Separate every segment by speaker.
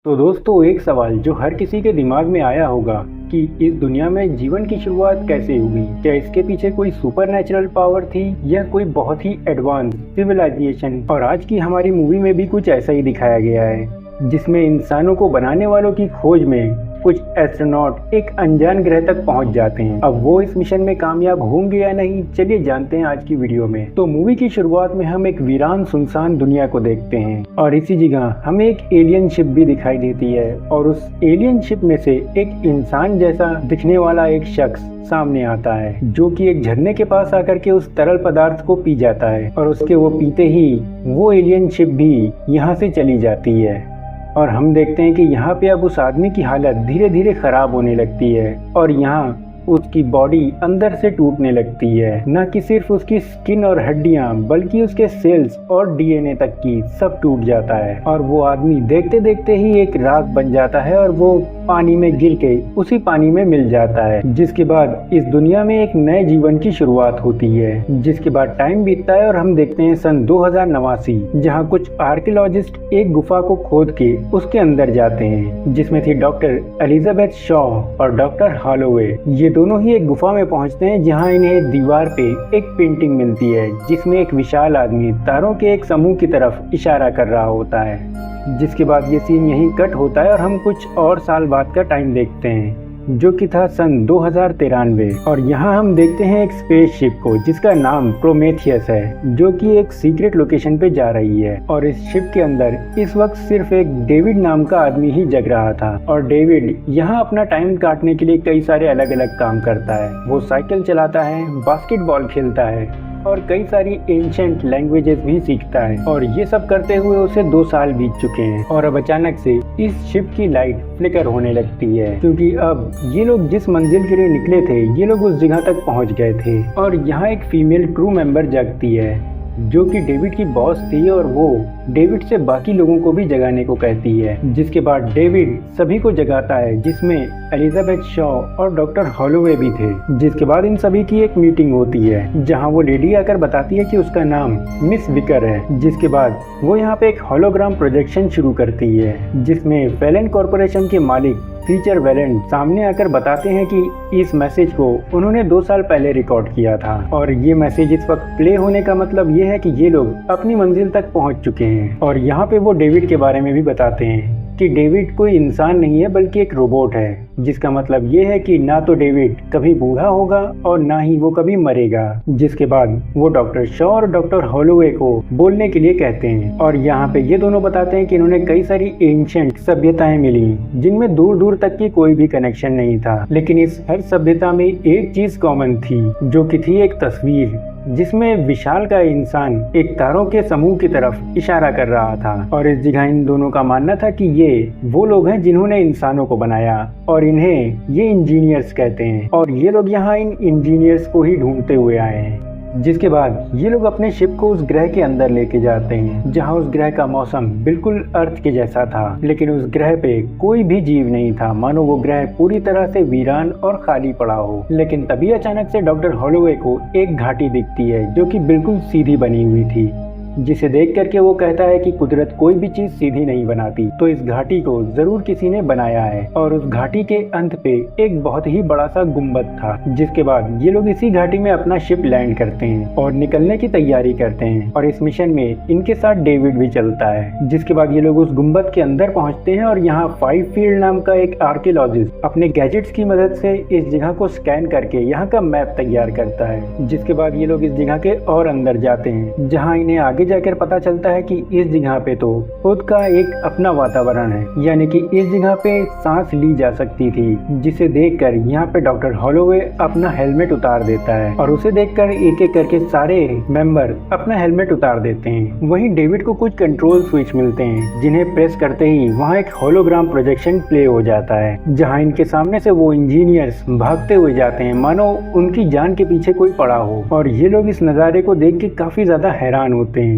Speaker 1: तो दोस्तों, एक सवाल जो हर किसी के दिमाग में आया होगा कि इस दुनिया में जीवन की शुरुआत कैसे हुई। क्या इसके पीछे कोई सुपर नेचुरल पावर थी या कोई बहुत ही एडवांस सिविलाइजेशन। और आज की हमारी मूवी में भी कुछ ऐसा ही दिखाया गया है, जिसमें इंसानों को बनाने वालों की खोज में कुछ एस्ट्रोनॉट एक अनजान ग्रह तक पहुंच जाते हैं। अब वो इस मिशन में कामयाब होंगे या नहीं, चलिए जानते हैं आज की वीडियो में। तो मूवी की शुरुआत में हम एक वीरान सुनसान दुनिया को देखते हैं और इसी जगह हमें एक एलियन शिप भी दिखाई देती है और उस एलियन शिप में से एक इंसान जैसा दिखने वाला एक शख्स सामने आता है, जो कि एक झरने के पास आकर के उस तरल पदार्थ को पी जाता है और उसके वो पीते ही वो एलियन शिप भी यहाँ से चली जाती है। और हम देखते हैं कि यहाँ पे अब उस आदमी की हालत धीरे धीरे खराब होने लगती है और यहाँ उसकी बॉडी अंदर से टूटने लगती है। न कि सिर्फ उसकी स्किन और हड्डियां, बल्कि उसके सेल्स और डीएनए तक की सब टूट जाता है और वो आदमी देखते देखते ही एक राख बन जाता है और वो पानी में गिर के उसी पानी में मिल जाता है। जिसके बाद इस दुनिया में एक नए जीवन की शुरुआत होती है। जिसके बाद टाइम बीतता है और हम देखते हैं सन 2089, जहाँ कुछ आर्कियोलॉजिस्ट एक गुफा को खोद के उसके अंदर जाते हैं, जिसमें थी डॉक्टर एलिजाबेथ शॉ और डॉक्टर हॉलोवे। ये दोनों ही एक गुफा में पहुंचते हैं, जहां इन्हें दीवार पे एक पेंटिंग मिलती है, जिसमें एक विशाल आदमी तारों के एक समूह की तरफ इशारा कर रहा होता है। जिसके बाद ये सीन यहीं कट होता है और हम कुछ और साल बाद का टाइम देखते हैं, जो कि था सन 2093। और यहाँ हम देखते हैं एक स्पेसशिप को, जिसका नाम प्रोमेथियस है, जो कि एक सीक्रेट लोकेशन पे जा रही है। और इस शिप के अंदर इस वक्त सिर्फ एक डेविड नाम का आदमी ही जग रहा था और डेविड यहाँ अपना टाइम काटने के लिए कई सारे अलग अलग काम करता है। वो साइकिल चलाता है, बास्केटबॉल खेलता है और कई सारी एंशिएंट लैंग्वेजेस भी सीखता है। और ये सब करते हुए उसे 2 साल बीत चुके हैं और अब अचानक से इस शिप की लाइट फ्लिकर होने लगती है, क्योंकि अब ये लोग जिस मंजिल के लिए निकले थे, ये लोग उस जगह तक पहुंच गए थे। और यहाँ एक फीमेल क्रू मेंबर जगती है, जो कि डेविड की बॉस थी और वो डेविड से बाकी लोगों को भी जगाने को कहती है। जिसके बाद डेविड सभी को जगाता है, जिसमें एलिजाबेथ शॉ और डॉक्टर हॉलोवे भी थे। जिसके बाद इन सभी की एक मीटिंग होती है, जहां वो लेडी आकर बताती है कि उसका नाम मिस विकर है। जिसके बाद वो यहाँ पे एक होलोग्राम प्रोजेक्शन शुरू करती है, जिसमें वेलेंट कॉर्पोरेशन के मालिक फीचर वेलेंट सामने आकर बताते हैं कि इस मैसेज को उन्होंने 2 साल पहले रिकॉर्ड किया था और ये मैसेज इस वक्त प्ले होने का मतलब ये है कि ये लोग अपनी मंजिल तक पहुंच चुके हैं। और यहाँ पे वो डेविड के बारे में भी बताते हैं कि डेविड कोई इंसान नहीं है, बल्कि एक रोबोट है। जिसका मतलब ये है कि ना तो डेविड कभी बूढ़ा होगा और ना ही वो कभी मरेगा। जिसके बाद वो डॉक्टर शॉ और डॉक्टर हॉलोवे को बोलने के लिए कहते हैं और यहाँ पे ये दोनों बताते हैं कि इन्होंने कई सारी एंशिएंट सभ्यताएं मिली, जिनमें दूर दूर तक की कोई भी कनेक्शन नहीं था, लेकिन इस हर सभ्यता में एक चीज कॉमन थी, जो कि थी एक तस्वीर, जिसमें विशाल का इंसान एक तारों के समूह की तरफ इशारा कर रहा था। और इस जगह इन दोनों का मानना था कि ये वो लोग हैं जिन्होंने इंसानों को बनाया और इन्हें ये इंजीनियर्स कहते हैं और ये लोग यहाँ इन इंजीनियर्स को ही ढूंढते हुए आए हैं। जिसके बाद ये लोग अपने शिप को उस ग्रह के अंदर लेके जाते हैं, जहां उस ग्रह का मौसम बिल्कुल अर्थ के जैसा था, लेकिन उस ग्रह पे कोई भी जीव नहीं था, मानो वो ग्रह पूरी तरह से वीरान और खाली पड़ा हो। लेकिन तभी अचानक से डॉक्टर हॉलोवे को एक घाटी दिखती है, जो कि बिल्कुल सीधी बनी हुई थी, जिसे देख करके वो कहता है कि कुदरत कोई भी चीज सीधी नहीं बनाती, तो इस घाटी को जरूर किसी ने बनाया है। और उस घाटी के अंत पे एक बहुत ही बड़ा सा गुम्बद था। जिसके बाद ये लोग इसी घाटी में अपना शिप लैंड करते हैं और निकलने की तैयारी करते हैं और इस मिशन में इनके साथ डेविड भी चलता है। जिसके बाद ये लोग उस गुम्बद के अंदर पहुंचते हैं और यहाँ 5 फील्ड नाम का एक आर्कियोलॉजिस्ट अपने गैजेट्स की मदद से इस जगह को स्कैन करके यहाँ का मैप तैयार करता है। जिसके बाद ये लोग इस जगह के और अंदर जाते हैं, जहाँ इन्हें आगे जाकर पता चलता है कि इस जगह पे तो खुद का एक अपना वातावरण है, यानी कि इस जगह पे सांस ली जा सकती थी। जिसे देखकर यहाँ पे डॉक्टर हॉलोवे अपना हेलमेट उतार देता है और उसे देखकर एक एक करके सारे मेंबर अपना हेलमेट उतार देते हैं। वहीं डेविड को कुछ कंट्रोल स्विच मिलते हैं, जिन्हें प्रेस करते ही वहाँ एक होलोग्राम प्रोजेक्शन प्ले हो जाता है, जहाँ इनके सामने से वो इंजीनियर्स भागते हुए जाते हैं, मानो उनकी जान के पीछे कोई पड़ा हो। और ये लोग इस नज़ारे को देख के काफी ज्यादा हैरान होते हैं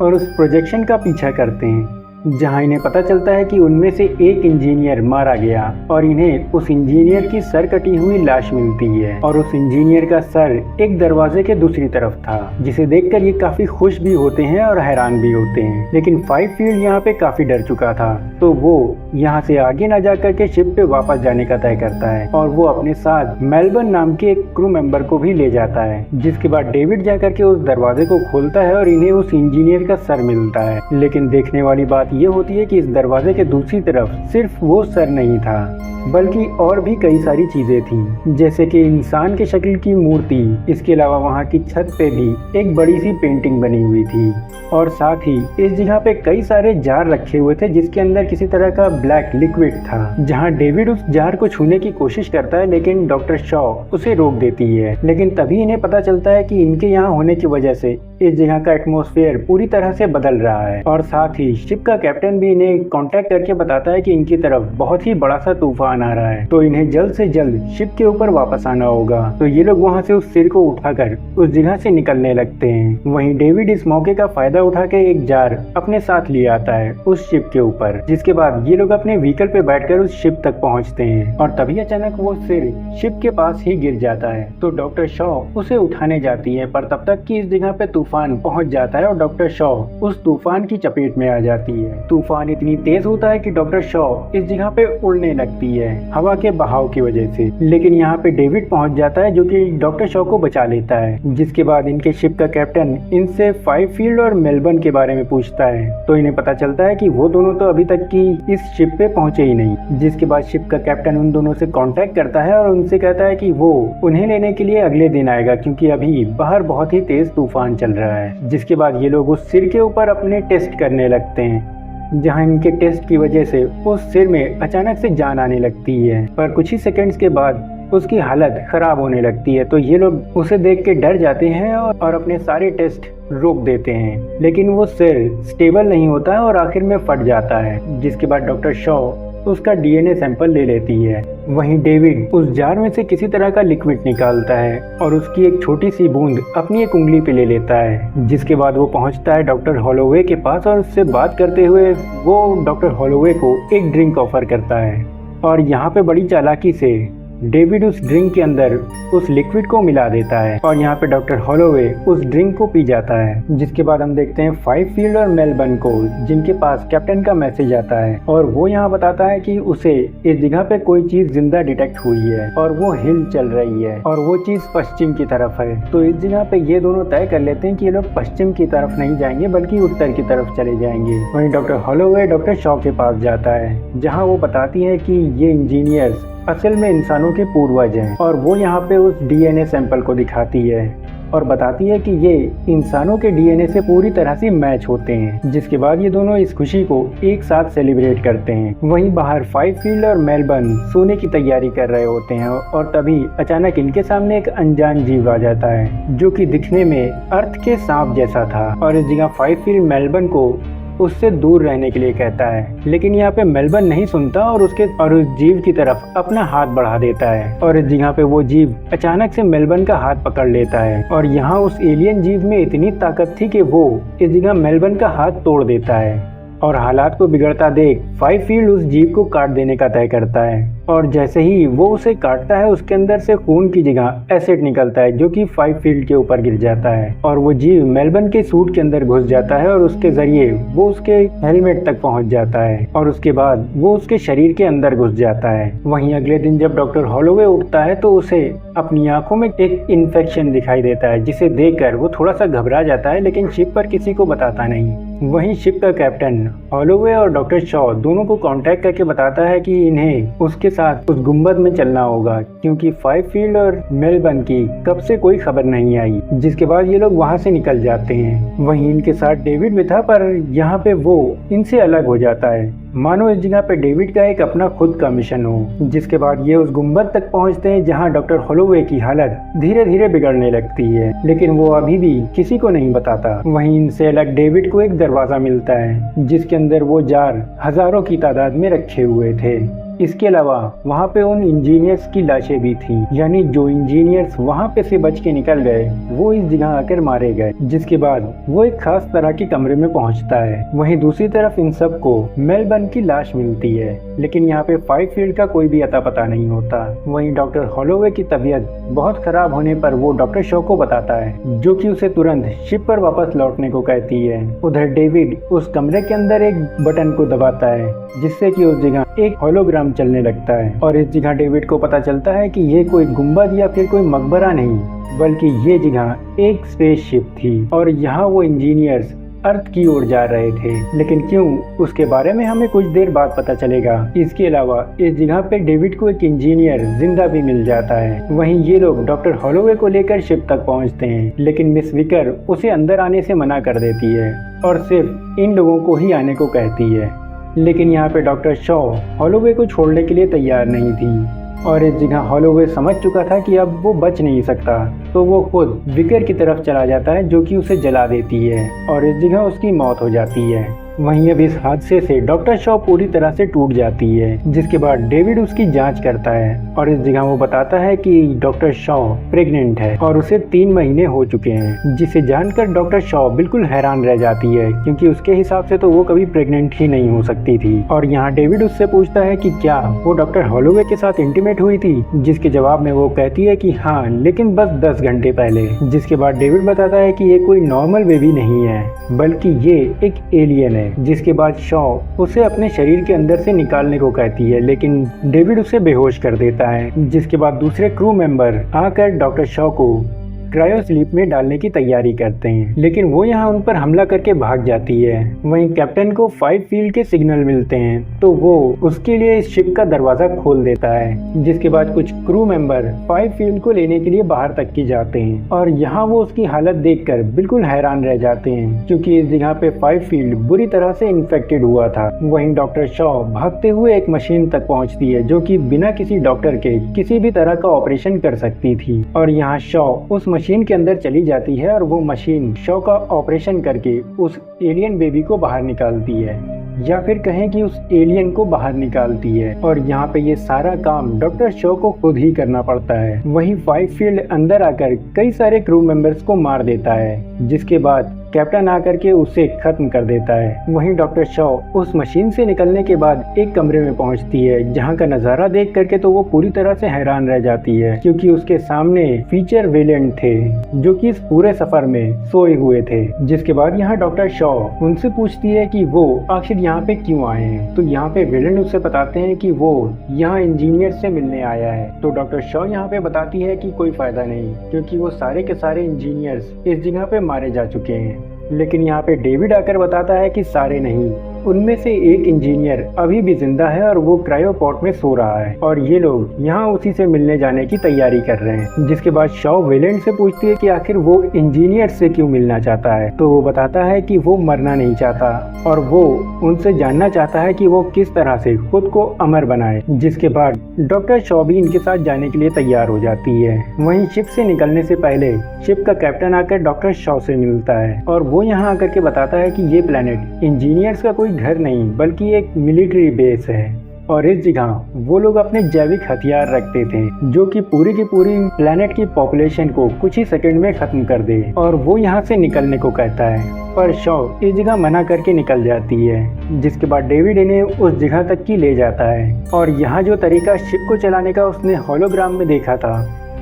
Speaker 1: और उस प्रोजेक्शन का पीछा करते हैं। जहां इन्हें पता चलता है कि उनमें से एक इंजीनियर मारा गया और इन्हें उस इंजीनियर की सर कटी हुई लाश मिलती है और उस इंजीनियर का सर एक दरवाजे के दूसरी तरफ था, जिसे देखकर ये काफी खुश भी होते हैं और हैरान भी होते हैं। लेकिन 5 फील्ड यहाँ पे काफी डर चुका था, तो वो यहाँ से आगे न जाकर के शिप पे वापस जाने का तय करता है और वो अपने साथ मेलबर्न नाम के एक क्रू मेंबर को भी ले जाता है। जिसके बाद डेविड जाकर के उस दरवाजे को खोलता है और इन्हें उस इंजीनियर का सर मिलता है। लेकिन देखने वाली बात ये होती है कि इस दरवाजे के दूसरी तरफ सिर्फ वो सर नहीं था, बल्कि और भी कई सारी चीजें थी, जैसे कि इंसान के शक्ल की मूर्ति। इसके अलावा वहाँ की छत पे भी एक बड़ी सी पेंटिंग बनी हुई थी और साथ ही इस जगह पे कई सारे जार रखे हुए थे जिसके अंदर किसी तरह का ब्लैक लिक्विड था। जहाँ डेविड उस जार को छूने की कोशिश करता है, लेकिन डॉक्टर शॉ उसे रोक देती है। लेकिन तभी इन्हें पता चलता है कि इनके यहाँ होने की वजह से इस जगह का एटमॉस्फेयर पूरी तरह से बदल रहा है और साथ ही शिप का कैप्टन भी इन्हें कांटेक्ट करके बताता है कि इनकी तरफ बहुत ही बड़ा सा तूफान आ रहा है, तो इन्हें जल्द से जल्द शिप के ऊपर वापस आना होगा। तो ये लोग वहाँ से उस सिर को उठाकर उस जगह से निकलने लगते हैं। वहीं डेविड इस मौके का फायदा उठा के एक जार अपने साथ ले आता है उस शिप के ऊपर, जिसके बाद ये लोग अपने व्हीकल पे बैठकर उस शिप तक पहुँचते हैं और तभी अचानक वो सिर शिप के पास ही गिर जाता है। तो डॉक्टर शॉ उसे उठाने जाती है, पर तब तक कि इस जगह पे तूफान पहुंच जाता है और डॉक्टर शॉ उस तूफान की चपेट में आ जाती है। तूफान इतनी तेज होता है कि डॉक्टर शॉ इस जगह पे उड़ने लगती है हवा के बहाव की वजह से। लेकिन यहाँ पे डेविड पहुंच जाता है जो कि डॉक्टर शॉ को बचा लेता है। जिसके बाद इनके शिप का कैप्टन इनसे 5 फील्ड और मेलबर्न के बारे में पूछता है, तो इन्हें पता चलता है कि वो दोनों तो अभी तक की इस शिप पे पहुंचे ही नहीं। जिसके बाद शिप का कैप्टन उन दोनों से कांटेक्ट करता है और उनसे कहता है कि वो उन्हें लेने के लिए अगले दिन आएगा, क्योंकि अभी बाहर बहुत ही तेज तूफान चल रहा है। जिसके बाद ये लोग उस सिर के ऊपर अपने टेस्ट करने लगते हैं, जहां इनके टेस्ट की वजह से उस सिर में अचानक से जान आने लगती है, पर कुछ ही सेकंड्स के बाद उसकी हालत खराब होने लगती है। तो ये लोग उसे देख के डर जाते हैं और अपने सारे टेस्ट रोक देते हैं। लेकिन वो सिर स्टेबल नहीं होता है और आखिर में फट जाता है। जिसके बाद डॉक्टर शॉ उसका डीएनए सैंपल ले लेती है। वहीं डेविड उस जार में से किसी तरह का लिक्विड निकालता है और उसकी एक छोटी सी बूंद अपनी एक उंगली पे ले लेता है। जिसके बाद वो पहुंचता है डॉक्टर हॉलोवे के पास और उससे बात करते हुए वो डॉक्टर हॉलोवे को एक ड्रिंक ऑफर करता है और यहाँ पे बड़ी चालाकी से डेविड उस ड्रिंक के अंदर उस लिक्विड को मिला देता है और यहाँ पे डॉक्टर हॉलोवे उस ड्रिंक को पी जाता है। जिसके बाद हम देखते हैं 5 फील्ड और मेलबर्न को, जिनके पास कैप्टन का मैसेज आता है और वो यहाँ बताता है कि उसे इस जगह पे कोई चीज जिंदा डिटेक्ट हुई है और वो हिल चल रही है और वो चीज पश्चिम की तरफ है। तो इस जगह पे ये दोनों तय कर लेते हैं कि ये लोग पश्चिम की तरफ नहीं जाएंगे बल्कि उत्तर की तरफ चले जाएंगे। वहीं डॉक्टर हॉलोवे डॉक्टर शॉ के पास जाता है, जहाँ वो बताती है कि ये इंजीनियर्स असल में इंसानों के पूर्वज हैं और वो यहाँ पे उस डीएनए सैंपल को दिखाती है और बताती है कि ये इंसानों के डीएनए से पूरी तरह से मैच होते हैं। जिसके बाद ये दोनों इस खुशी को एक साथ सेलिब्रेट करते हैं। वहीं बाहर 5 फील्ड और मेलबर्न सोने की तैयारी कर रहे होते हैं और तभी अचानक इनके सामने एक अनजान जीव आ जाता है जो कि दिखने में अर्थ के सांप जैसा था और इस जगह 5 फील्ड मेलबर्न को उससे दूर रहने के लिए कहता है। लेकिन यहाँ पे मेलबर्न नहीं सुनता और उस जीव की तरफ अपना हाथ बढ़ा देता है और इस जगह पे वो जीव अचानक से मेलबर्न का हाथ पकड़ लेता है और यहाँ उस एलियन जीव में इतनी ताकत थी कि वो इस जगह मेलबर्न का हाथ तोड़ देता है और हालात को बिगड़ता देख 5 फील्ड उस जीव को काट देने का तय करता है और जैसे ही वो उसे काटता है उसके अंदर से खून की जगह एसिड निकलता है जो कि 5 फील्ड के ऊपर गिर जाता है और वो जीव मेलबर्न के सूट के अंदर घुस जाता है और उसके जरिए वो उसके हेलमेट तक पहुंच जाता है और उसके बाद वो उसके शरीर के अंदर घुस जाता है। वहीं अगले दिन जब डॉक्टर हॉलोवे उठता है तो उसे अपनी आंखों में एक इन्फेक्शन दिखाई देता है, जिसे देखकर वो थोड़ा सा घबरा जाता है लेकिन शिप पर किसी को बताता नहीं। वहीं शिप का कैप्टन हॉलोवे और डॉक्टर शॉ दोनों को कांटेक्ट करके बताता है कि इन्हें उसके साथ उस गुंबद में चलना होगा क्योंकि 5 फील्ड और मेलबर्न की कब से कोई खबर नहीं आई। जिसके बाद ये लोग वहां से निकल जाते हैं। वहीं इनके साथ डेविड भी था, पर यहाँ पे वो इनसे अलग हो जाता है, मानो इस जगह पे डेविड का एक अपना खुद का मिशन हो। जिसके बाद ये उस गुंबद तक पहुंचते हैं जहां डॉक्टर हॉलोवे की हालत धीरे धीरे बिगड़ने लगती है, लेकिन वो अभी भी किसी को नहीं बताता। वहीं इनसे अलग डेविड को एक दरवाजा मिलता है जिसके अंदर वो जार हजारों की तादाद में रखे हुए थे। इसके अलावा वहाँ पे उन इंजीनियर्स की लाशें भी थी, यानी जो इंजीनियर्स वहाँ पे से बच के निकल गए वो इस जगह आकर मारे गए। जिसके बाद वो एक खास तरह के कमरे में पहुँचता है। वहीं दूसरी तरफ इन सबको मेलबर्न की लाश मिलती है, लेकिन यहाँ पे 5 फील्ड का कोई भी अता पता नहीं होता। वहीं डॉक्टर हॉलोवे की तबीयत बहुत खराब होने पर वो डॉक्टर शॉ को बताता है, जो कि उसे तुरंत शिप पर वापस लौटने को कहती है। उधर डेविड उस कमरे के अंदर एक बटन को दबाता है, जिससे कि उस जगह एक होलोग्राम चलने लगता है और इस जगह डेविड को पता चलता है कि ये कोई गुंबद या फिर कोई मकबरा नहीं, बल्कि ये जगह एक स्पेसशिप थी और यहाँ वो इंजीनियर्स अर्थ की ओर जा रहे थे। लेकिन क्यों, उसके बारे में हमें कुछ देर बाद पता चलेगा। इसके अलावा इस जगह पे डेविड को एक इंजीनियर जिंदा भी मिल जाता है। वहीं ये लोग डॉक्टर हॉलोवे को लेकर शिप तक पहुंचते हैं, लेकिन मिस विकर उसे अंदर आने से मना कर देती है और सिर्फ इन लोगों को ही आने को कहती है। लेकिन यहाँ पे डॉक्टर शॉ हॉलोवे को छोड़ने के लिए तैयार नहीं थी और इस जगह हॉलोवे समझ चुका था कि अब वो बच नहीं सकता, तो वो खुद विकर की तरफ चला जाता है, जो कि उसे जला देती है और इस जगह उसकी मौत हो जाती है। वहीं अब इस हादसे से डॉक्टर शॉ पूरी तरह से टूट जाती है, जिसके बाद डेविड उसकी जांच करता है और इस जगह वो बताता है कि डॉक्टर शॉ प्रेग्नेंट है और उसे 3 महीने हो चुके हैं, जिसे जानकर डॉक्टर शॉ बिल्कुल हैरान रह जाती है, क्योंकि उसके हिसाब से तो वो कभी प्रेग्नेंट ही नहीं हो सकती थी। और यहाँ डेविड उससे पूछता है कि क्या वो डॉक्टर हॉलोवे के साथ इंटीमेट हुई थी, जिसके जवाब में वो कहती है कि हाँ, लेकिन बस 10 घंटे पहले। जिसके बाद डेविड बताता है कि ये कोई नॉर्मल बेबी नहीं है, बल्कि ये एक एलियन है। जिसके बाद शॉ उसे अपने शरीर के अंदर से निकालने को कहती है, लेकिन डेविड उसे बेहोश कर देता है। जिसके बाद दूसरे क्रू मेंबर आकर डॉक्टर शॉ को क्रायो स्लीप में डालने की तैयारी करते हैं, लेकिन वो यहाँ उन पर हमला करके भाग जाती है। वहीं कैप्टन को 5 फील्ड के सिग्नल मिलते हैं, तो वो उसके लिए इस शिप का दरवाजा खोल देता है। जिसके बाद कुछ क्रू मेंबर 5 फील्ड को लेने के लिए बाहर तक की जाते हैं और यहाँ वो उसकी हालत देखकर बिल्कुल हैरान रह जाते हैं, क्योंकि इस जगह पे 5 फील्ड बुरी तरह से इन्फेक्टेड हुआ था। वहीं डॉक्टर शॉ भागते हुए एक मशीन तक पहुँचती है, जो कि बिना किसी डॉक्टर के किसी भी तरह का ऑपरेशन कर सकती थी और यहाँ शॉ उस मशीन के अंदर चली जाती है और वो मशीन शॉ का ऑपरेशन करके उस एलियन बेबी को बाहर निकालती है, या फिर कहें कि उस एलियन को बाहर निकालती है। और यहाँ पे ये सारा काम डॉक्टर शॉ को खुद ही करना पड़ता है। वहीं 5 फील्ड अंदर आकर कई सारे क्रू मेंबर्स को मार देता है, जिसके बाद कैप्टन आकर के उसे खत्म कर देता है। वहीं डॉक्टर शॉ उस मशीन से निकलने के बाद एक कमरे में पहुंचती है, जहां का नजारा देख करके तो वो पूरी तरह से हैरान रह जाती है, क्योंकि उसके सामने फीचर विलेन थे, जो कि इस पूरे सफर में सोए हुए थे। जिसके बाद यहाँ डॉक्टर शॉ उनसे पूछती है कि वो आखिर यहाँ पे क्यों आए हैं, तो यहाँ पे विलेन उससे बताते हैं कि वो यहाँ इंजीनियर से मिलने आया है। तो डॉक्टर शॉ यहाँ पे बताती है कि कोई फायदा नहीं, क्योंकि वो सारे के सारे इंजीनियर्स इस जगह पे मारे जा चुके हैं। लेकिन यहाँ पे डेविड आकर बताता है कि सारे नहीं, उनमें से एक इंजीनियर अभी भी जिंदा है और वो क्रायोपॉट में सो रहा है और ये लोग यहाँ उसी से मिलने जाने की तैयारी कर रहे हैं। जिसके बाद शॉ वेलेंट से पूछती है कि आखिर वो इंजीनियर से क्यों मिलना चाहता है, तो वो बताता है कि वो मरना नहीं चाहता और वो उनसे जानना चाहता है कि वो किस तरह से खुद को अमर बनाए। जिसके बाद डॉक्टर शॉ भी इनके साथ जाने के लिए तैयार हो जाती है। वहीं शिप से निकलने से पहले शिप का कैप्टन आकर डॉक्टर शॉ से मिलता है और वो यहाँ आकर के बताता है कि ये प्लेनेट इंजीनियर्स का कोई घर नहीं बल्कि एक मिलिट्री बेस है और इस जगह वो लोग अपने जैविक हथियार रखते थे, जो कि पूरी की पूरी प्लेनेट की पॉपुलेशन को कुछ ही सेकंड में खत्म कर दे। और वो यहाँ से निकलने को कहता है, पर शॉ इस जगह मना करके निकल जाती है। जिसके बाद डेविड इन्हें उस जगह तक की ले जाता है और यहाँ जो तरीका शिप को चलाने का उसने होलोग्राम में देखा था,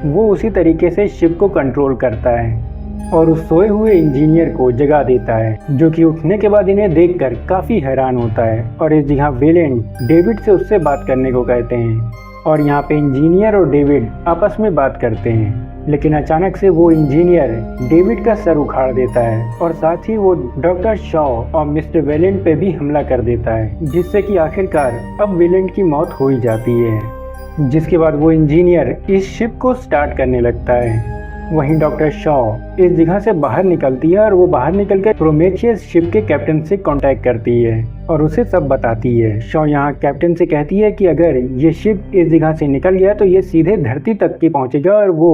Speaker 1: वो उसी तरीके से शिप को कंट्रोल करता है और उस सोए हुए इंजीनियर को जगा देता है, जो कि उठने के बाद इन्हें देखकर काफी हैरान होता है। और इस जगह वेलेंट डेविड से उससे बात करने को कहते हैं और यहाँ पे इंजीनियर और डेविड आपस में बात करते हैं, लेकिन अचानक से वो इंजीनियर डेविड का सर उखाड़ देता है और साथ ही वो डॉक्टर शॉ और मिस्टर वेलेंट पे भी हमला कर देता है, जिससे कि आखिरकार अब वेलेंट की मौत हो ही जाती है। जिसके बाद वो इंजीनियर इस शिप को स्टार्ट करने लगता है। वहीं डॉक्टर शॉ इस जगह से बाहर निकलती है और वो बाहर निकलकर प्रोमेथियस शिप के कैप्टन से कांटेक्ट करती है और उसे सब बताती है। शॉ यहाँ कैप्टन से कहती है कि अगर ये शिप इस जगह से निकल गया तो ये सीधे धरती तक की पहुंचेगा और वो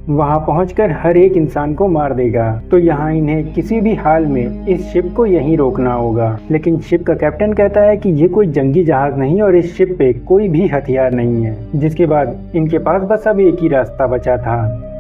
Speaker 1: वहां पहुंचकर हर एक इंसान को मार देगा। तो यहाँ इन्हें किसी भी हाल में इस शिप को यहीं रोकना होगा। लेकिन शिप का कैप्टन कहता है कि ये कोई जंगी जहाज नहीं और इस शिप पे कोई भी हथियार नहीं है। जिसके बाद इनके पास बस अब एक ही रास्ता बचा था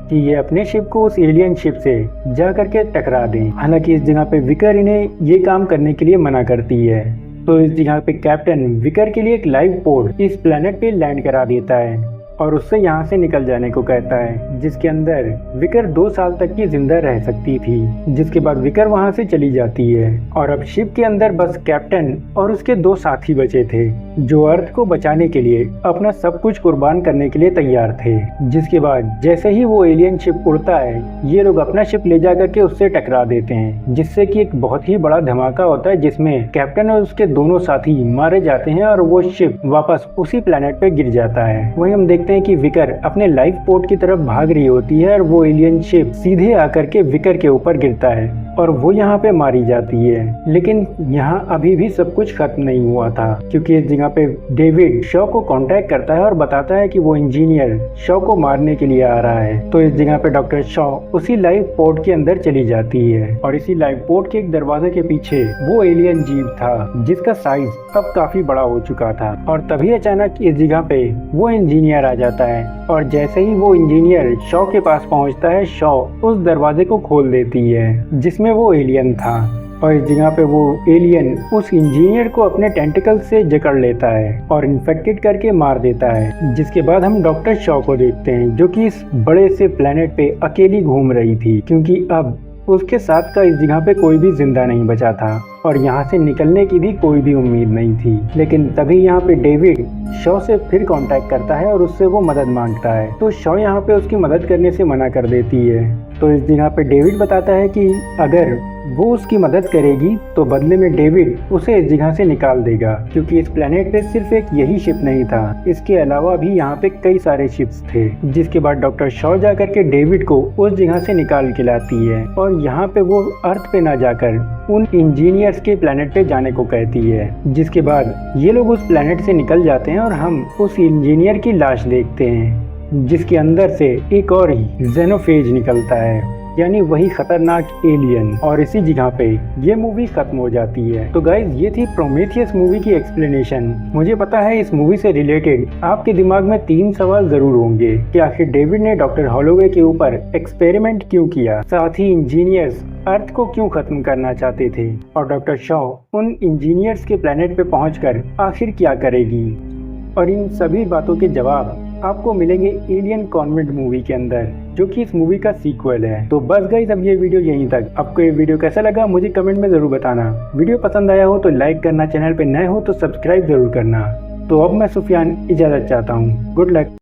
Speaker 1: कि ये अपने शिप को उस एलियन शिप से जा करके टकरा दें। हालांकि इस जगह पे विकर इन्हें ये काम करने के लिए मना करती है। तो इस जगह पे कैप्टन विकर के लिए एक लाइव पोर्ट इस प्लेनेट पे लैंड करा देता है और उससे यहाँ से निकल जाने को कहता है, जिसके अंदर विकर 2 साल तक की जिंदा रह सकती थी। जिसके बाद विकर वहाँ से चली जाती है और अब शिप के अंदर बस कैप्टन और उसके 2 साथी बचे थे, जो अर्थ को बचाने के लिए अपना सब कुछ कुर्बान करने के लिए तैयार थे। जिसके बाद जैसे ही वो एलियन शिप उड़ता है, ये लोग अपना शिप ले जाकर के उससे टकरा देते हैं, जिससे कि एक बहुत ही बड़ा धमाका होता है, जिसमें कैप्टन और उसके दोनों साथी मारे जाते हैं और वो शिप वापस उसी प्लेनेट पे गिर जाता है। वहीं हम देखते हैं कि विकर अपने लाइफ पोर्ट की तरफ भाग रही होती है और वो एलियन शिप सीधे आकर के विकर के ऊपर गिरता है और वो यहाँ पे मारी जाती है। लेकिन यहाँ अभी भी सब कुछ खत्म नहीं हुआ था, क्योंकि इस जगह पे डेविड शॉ को कांटेक्ट करता है और बताता है कि वो इंजीनियर शॉ को मारने के लिए आ रहा है। तो इस जगह पे डॉक्टर शॉ उसी लाइफ पोर्ट के अंदर चली जाती है और इसी लाइफ पोर्ट के एक दरवाजे के पीछे वो एलियन जीव था, जिसका साइज अब काफी बड़ा हो चुका था। और तभी अचानक इस जगह पे वो इंजीनियर आ जाता है और जैसे ही वो इंजीनियर शॉ के पास पहुंचता है, शॉ उस दरवाजे को खोल देती है जिसमें वो एलियन था। और इस जगह पे वो एलियन उस इंजीनियर को अपने टेंटिकल से जकड़ लेता है और इन्फेक्टेड करके मार देता है। जिसके बाद हम डॉक्टर शॉ को देखते हैं, जो कि इस बड़े से प्लेनेट पे अकेली घूम रही थी, क्योंकि अब उसके साथ का इस जगह पे कोई भी जिंदा नहीं बचा था और यहाँ से निकलने की भी कोई भी उम्मीद नहीं थी। लेकिन तभी यहाँ पे डेविड शॉ से फिर कांटेक्ट करता है और उससे वो मदद मांगता है। तो शॉ यहाँ पे उसकी मदद करने से मना कर देती है। तो इस जगह पे डेविड बताता है कि अगर वो उसकी मदद करेगी तो बदले में डेविड उसे इस जगह से निकाल देगा, क्योंकि इस प्लेनेट पे सिर्फ एक यही शिप नहीं था, इसके अलावा भी यहाँ पे कई सारे शिप्स थे। जिसके बाद डॉक्टर शॉ जाकर के डेविड को उस जगह से निकाल के लाती है और यहाँ पे वो अर्थ पे ना जाकर उन इंजीनियर्स के प्लेनेट पे जाने को कहती है। जिसके बाद ये लोग उस प्लेनेट से निकल जाते हैं और हम उस इंजीनियर की लाश देखते हैं, जिसके अंदर से एक और ही जेनोफेज निकलता है, यानी वही खतरनाक एलियन। और इसी जगह पे ये मूवी खत्म हो जाती है। तो गाइज, ये थी प्रोमेथियस मूवी की एक्सप्लेनेशन। मुझे पता है इस मूवी से रिलेटेड आपके दिमाग में 3 सवाल जरूर होंगे कि आखिर डेविड ने डॉक्टर हॉलोवे के ऊपर एक्सपेरिमेंट क्यों किया, साथ ही इंजीनियर्स अर्थ को क्यों खत्म करना चाहते थे, और डॉक्टर शॉ उन इंजीनियर्स के प्लेनेट पे पहुंचकर आखिर क्या करेगी। और इन सभी बातों के जवाब आपको मिलेंगे एलियन कॉन्वेंट मूवी के अंदर, जो कि इस मूवी का सीक्वल है। तो बस गाइस, अब ये वीडियो यहीं तक। आपको ये वीडियो कैसा लगा मुझे कमेंट में जरूर बताना। वीडियो पसंद आया हो तो लाइक करना, चैनल पे नए हो तो सब्सक्राइब जरूर करना। तो अब मैं सुफियान इजाजत चाहता हूँ। Good luck.